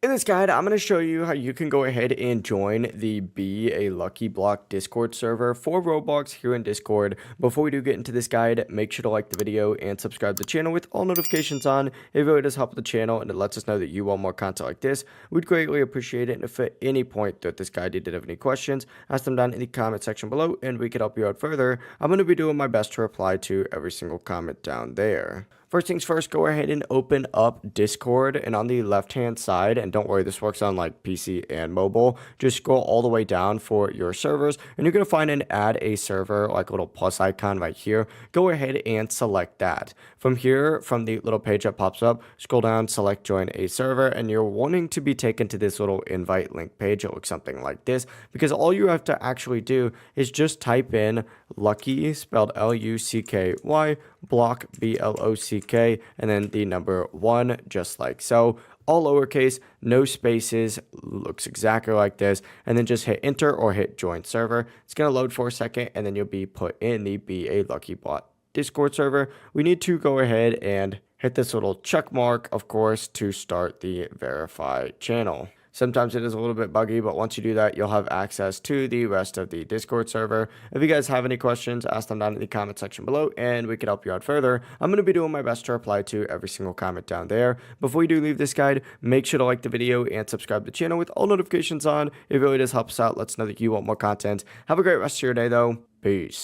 In this guide, I'm going to show you how you can go ahead and join the Be a Lucky Block Discord server for Roblox here in Discord. Before we do get into this guide, make sure to like the video and subscribe to the channel with all notifications on. It really does help the channel and it lets us know that you want more content like this. We'd greatly appreciate it. And if at any point throughout this guide you did have any questions, ask them down in the comment section below and we can help you out further. I'm going to be doing my best to reply to every single comment down there. First things first, go ahead and open up Discord, and on the left hand side, and don't worry, this works on like PC and mobile, just scroll all the way down for your servers and you're going to find an add a server, like a little plus icon right here. Go ahead and select that. From here, from the little page that pops up, scroll down, select join a server, and you're wanting to be taken to this little invite link page. It looks something like this, because all you have to actually do is just type in Lucky, spelled L-U-C-K-Y, block, B-L-O-C-K, and then the number 1, just like so. All lowercase, no spaces, looks exactly like this, and then just hit enter or hit join server. It's going to load for a second, and then you'll be put in the Be a Lucky Block Discord server. We need to go ahead and hit this little check mark, of course, to start the verify channel. Sometimes it is a little bit buggy, but once you do that, you'll have access to the rest of the Discord server. If you guys have any questions, ask them down in the comment section below, and we can help you out further. I'm going to be doing my best to reply to every single comment down there. Before you do leave this guide, make sure to like the video and subscribe to the channel with all notifications on. It really does help us out. Let's know that you want more content. Have a great rest of your day, though. Peace.